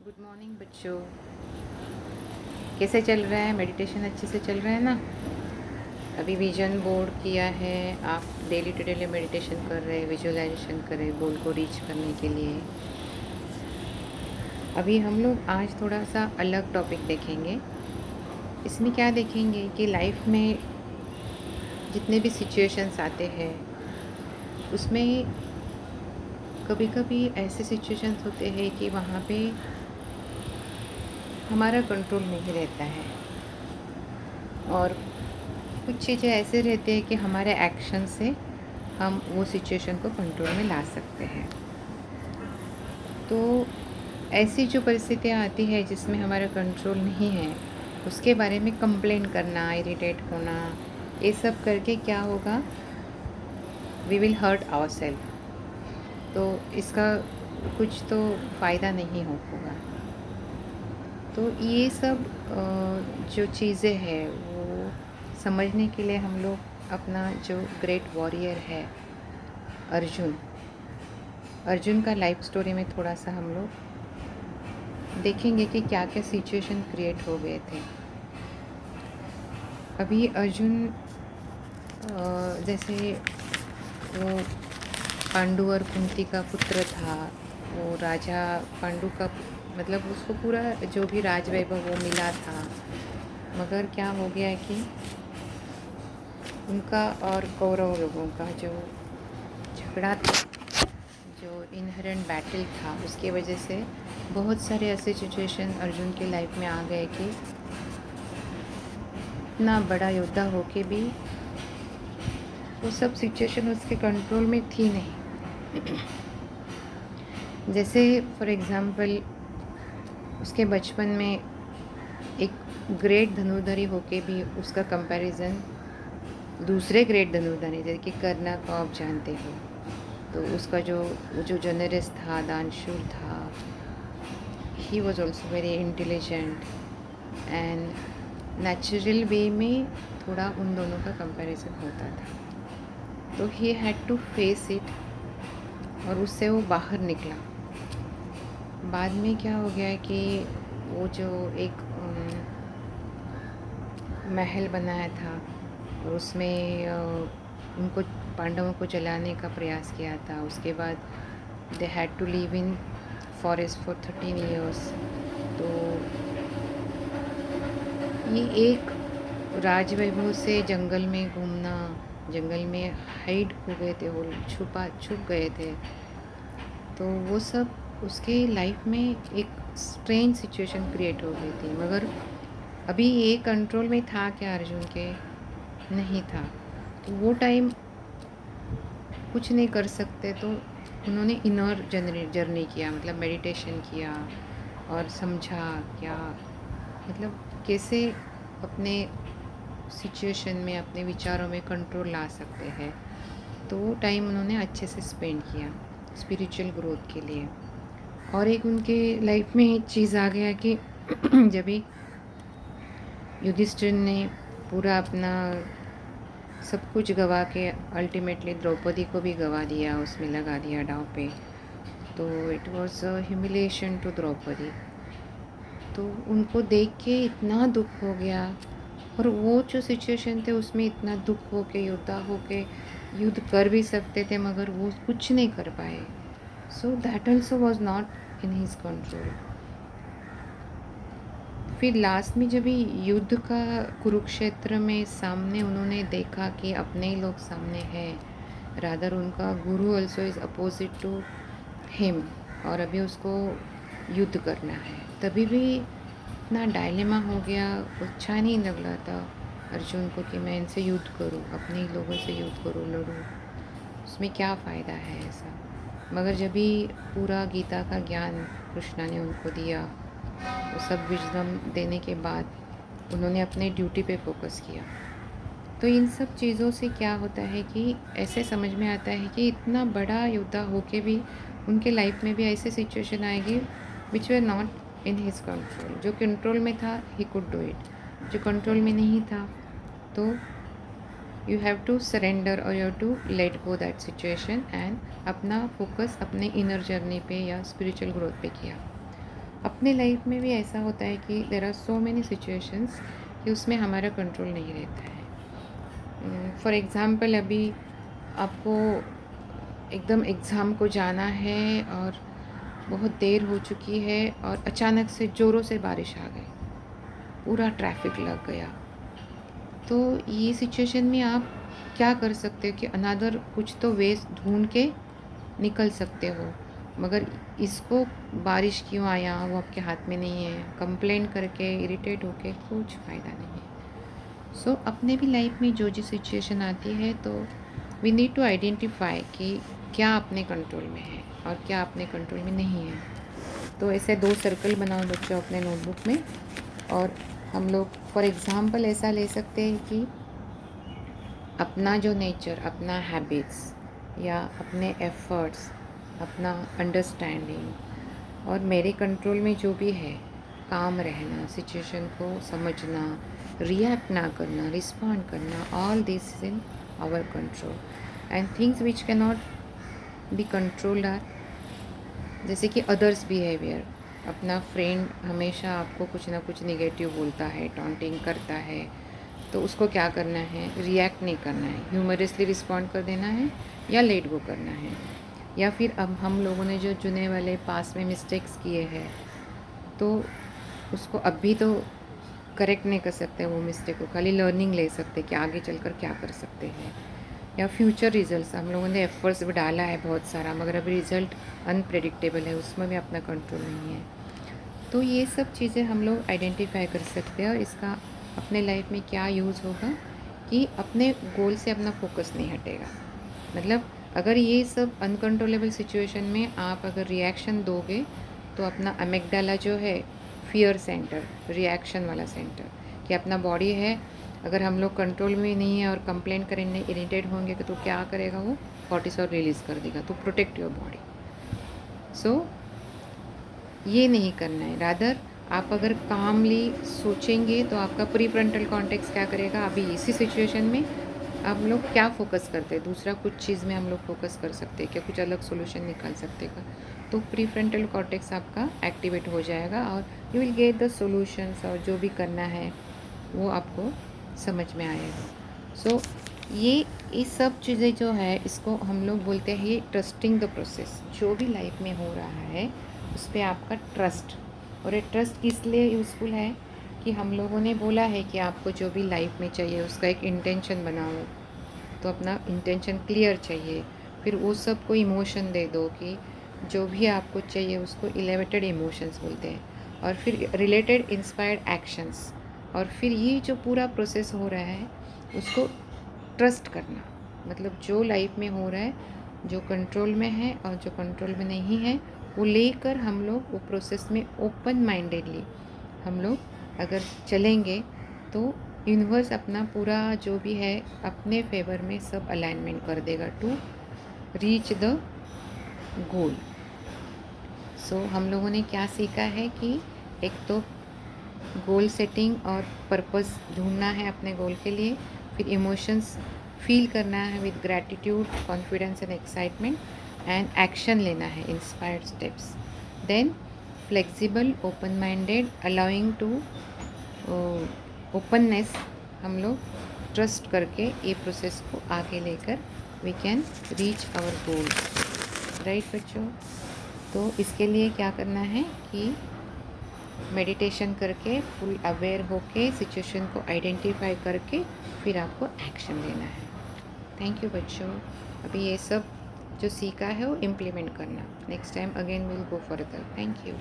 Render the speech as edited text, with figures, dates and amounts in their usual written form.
Good morning बच्चों। कैसे चल रहा है? मेडिटेशन अच्छे से चल रहा है ना? अभी विजन बोर्ड किया है, आप डेली टू डेली मेडिटेशन कर रहे हैं, विजुअलाइजेशन कर रहे हैं गोल को रीच करने के लिए। अभी हम लोग आज थोड़ा सा अलग टॉपिक देखेंगे। इसमें क्या देखेंगे कि लाइफ में जितने भी सिचुएशंस आते हैं उसमें कभी कभी ऐसे सिचुएशंस होते हैं कि वहाँ पे हमारा कंट्रोल नहीं रहता है, और कुछ चीज़ें ऐसे रहते हैं कि हमारे एक्शन से हम वो सिचुएशन को कंट्रोल में ला सकते हैं। तो ऐसी जो परिस्थितियाँ आती है जिसमें हमारा कंट्रोल नहीं है, उसके बारे में कंप्लेन करना, इरिटेट होना, ये सब करके क्या होगा, we will hurt our self. तो इसका कुछ तो फ़ायदा नहीं होगा। तो ये सब जो चीज़ें हैं वो समझने के लिए हम लोग अपना जो ग्रेट वॉरियर है अर्जुन, अर्जुन का लाइफ स्टोरी में थोड़ा सा हम लोग देखेंगे कि क्या क्या सिचुएशन क्रिएट हो गए थे। अभी अर्जुन जैसे वो पांडु और कुंती का पुत्र था, वो राजा पांडु का, मतलब उसको पूरा जो भी राज वैभव वो मिला था, मगर क्या हो गया है कि उनका और कौरव लोगों का जो झगड़ा था, जो इनहेरेंट बैटल था, उसके वजह से बहुत सारे ऐसे सिचुएशन अर्जुन के लाइफ में आ गए कि इतना बड़ा योद्धा होके भी वो सब सिचुएशन उसके कंट्रोल में थी नहीं। जैसे फॉर एग्ज़ाम्पल उसके बचपन में एक ग्रेट धनुर्धरी होके भी उसका कंपैरिजन दूसरे ग्रेट धनुर्धरी जैसे कि कर्ण को आप जानते हो, तो उसका जो जनरस था, दानशूर था, he was also very intelligent and natural way में थोड़ा उन दोनों का कंपैरिजन होता था। तो he had to face it, और उससे वो बाहर निकला। बाद में क्या हो गया कि वो जो एक महल बनाया था और उसमें उनको पांडवों को जलाने का प्रयास किया था। उसके बाद they had to live in forest for 13 years. तो ये एक राजवैभव से जंगल में घूमना, जंगल में हाइड हो गए थे, वो छुप गए थे। तो वो सब उसके लाइफ में एक स्ट्रेंज सिचुएशन क्रिएट हो गई थी। मगर अभी ये कंट्रोल में था क्या अर्जुन के? नहीं था। तो वो टाइम कुछ नहीं कर सकते, तो उन्होंने इनर जर्नी किया, मतलब मेडिटेशन किया और समझा क्या, मतलब कैसे अपने सिचुएशन में, अपने विचारों में कंट्रोल ला सकते हैं। तो वो टाइम उन्होंने अच्छे से स्पेंड किया स्पिरिचुअल ग्रोथ के लिए। और एक उनके लाइफ में एक चीज़ आ गया कि जब भी युधिष्ठिर ने पूरा अपना सब कुछ गवा के अल्टीमेटली द्रौपदी को भी गवा दिया, उसमें लगा दिया दांव पे, तो it was humiliation to Draupadi. तो उनको देख के इतना दुख हो गया, और वो जो सिचुएशन थे उसमें इतना दुख हो के, योद्धा हो के युद्ध कर भी सकते थे मगर वो कुछ नहीं कर पाए। So that also was not in his control. फिर लास्ट में जब युद्ध का कुरुक्षेत्र में सामने उन्होंने देखा कि अपने ही लोग सामने हैं, रादर उनका गुरु also is opposite to him, और अभी उसको युद्ध करना है, तभी भी इतना डायलेमा हो गया। अच्छा नहीं लग रहा था अर्जुन को कि मैं इनसे युद्ध करूं, अपने ही लोगों से युद्ध करूं, लड़ूं, उसमें क्या फ़ायदा है ऐसा। मगर जब भी पूरा गीता का ज्ञान कृष्णा ने उनको दिया, वो सब विजडम देने के बाद उन्होंने अपने ड्यूटी पे फोकस किया। तो इन सब चीज़ों से क्या होता है कि ऐसे समझ में आता है कि इतना बड़ा योद्धा होके भी उनके लाइफ में भी ऐसे सिचुएशन आएगी which were not in his control. जो कंट्रोल में था ही कुड डू इट, जो कंट्रोल में नहीं था तो यू हैव टू सरेंडर और you have to let go that situation and अपना फोकस अपने इनर जर्नी पे या स्पिरिचुअल ग्रोथ पे किया। अपने लाइफ में भी ऐसा होता है कि there are so many situations कि उसमें हमारा कंट्रोल नहीं रहता है। फॉर एग्ज़ाम्पल अभी आपको एकदम एग्ज़ाम को जाना है और बहुत देर हो चुकी है और अचानक से ज़ोरों से बारिश आ गई, पूरा ट्रैफिक लग गया। तो ये सिचुएशन में आप क्या कर सकते हो कि अनदर कुछ तो वेज ढूंढ के निकल सकते हो, मगर इसको बारिश क्यों आया वो आपके हाथ में नहीं है। कंप्लेन करके इरिटेट होके कुछ फ़ायदा नहीं है। सो अपने भी लाइफ में जो जो सिचुएशन आती है तो वी नीड टू आइडेंटिफाई कि क्या अपने कंट्रोल में है और क्या अपने कंट्रोल में नहीं है। तो ऐसे 2 सर्कल बनाओ बच्चों अपने नोटबुक में, और हम लोग फॉर एग्ज़ाम्पल ऐसा ले सकते हैं कि अपना जो नेचर, अपना हैबिट्स या अपने एफ़र्ट्स, अपना अंडरस्टैंडिंग और मेरे कंट्रोल में जो भी है, काम रहना, सिचुएशन को समझना, रिएक्ट ना करना, रिस्पॉन्ड करना, all this is in our control. And things which can not be controlled are जैसे कि अदर्स बिहेवियर। अपना फ्रेंड हमेशा आपको कुछ ना कुछ नेगेटिव बोलता है, टॉन्टिंग करता है, तो उसको क्या करना है, रिएक्ट नहीं करना है, ह्यूमरसली रिस्पॉन्ड कर देना है या लेट गो करना है। या फिर अब हम लोगों ने जो चुने वाले पास में मिस्टेक्स किए हैं तो उसको अभी तो करेक्ट नहीं कर सकते वो मिस्टेक को, खाली लर्निंग ले सकते कि आगे चलकर क्या कर सकते हैं। या फ्यूचर रिजल्ट्स, हम लोगों ने एफर्ट्स भी डाला है बहुत सारा, मगर अभी रिज़ल्ट अनप्रेडिक्टेबल है, उसमें भी अपना कंट्रोल नहीं है। तो ये सब चीज़ें हम लोग आइडेंटिफाई कर सकते हैं और इसका अपने लाइफ में क्या यूज़ होगा कि अपने गोल से अपना फोकस नहीं हटेगा। मतलब अगर ये सब अनकंट्रोलेबल सिचुएशन में आप अगर रिएक्शन दोगे तो अपना अमेगडाला जो है, फियर सेंटर, रिएक्शन वाला सेंटर, कि अपना बॉडी है, अगर हम लोग कंट्रोल में नहीं है और कंप्लेंट करेंगे, इरिटेट होंगे तो क्या करेगा वो, कॉर्टिसोल रिलीज़ कर देगा टू प्रोटेक्ट योर बॉडी। सो ये नहीं करना है। रादर आप अगर कामली सोचेंगे तो आपका प्री फ्रंटल कॉर्टेक्स क्या करेगा, अभी इसी सिचुएशन में हम लोग क्या फोकस करते हैं, दूसरा कुछ चीज़ में हम लोग फोकस कर सकते हैं क्या, कुछ अलग सोल्यूशन निकाल सकते हैं, तो प्री फ्रंटल कॉर्टेक्स आपका एक्टिवेट हो जाएगा और you will get the solutions, और जो भी करना है वो आपको समझ में आएगा। सो ये सब चीज़ें जो है इसको हम लोग बोलते हैं ट्रस्टिंग द प्रोसेस। जो भी लाइफ में हो रहा है उस पर आपका ट्रस्ट, और ये ट्रस्ट इसलिए यूज़फुल है कि हम लोगों ने बोला है कि आपको जो भी लाइफ में चाहिए उसका एक इंटेंशन बनाओ, तो अपना इंटेंशन क्लियर चाहिए, फिर वो सब को इमोशन दे दो कि जो भी आपको चाहिए उसको एलिवेटेड इमोशंस बोलते हैं, और फिर रिलेटेड इंस्पायर्ड एक्शंस, और फिर ये जो पूरा प्रोसेस हो रहा है उसको ट्रस्ट करना। मतलब जो लाइफ में हो रहा है, जो कंट्रोल में है और जो कंट्रोल में नहीं है, वो लेकर हम लोग वो प्रोसेस में ओपन माइंडेडली हम लोग अगर चलेंगे तो यूनिवर्स अपना पूरा जो भी है अपने फेवर में सब अलाइनमेंट कर देगा टू रीच द गोल। सो हम लोगों ने क्या सीखा है कि एक तो गोल सेटिंग और पर्पस ढूंढना है अपने गोल के लिए, फिर इमोशंस फील करना है with gratitude, confidence and excitement, and action लेना है, inspired steps. Then flexible, open minded, allowing to openness, हम लोग ट्रस्ट करके ये प्रोसेस को आगे लेकर we can reach our goal. Right बच्चों, तो इसके लिए क्या करना है कि मेडिटेशन करके फुल अवेयर होके सिचुएशन को आइडेंटिफाई करके फिर आपको एक्शन लेना है। थैंक यू बच्चों। अभी ये सब जो सीखा है वो इम्प्लीमेंट करना। Next time again will go further. Thank you.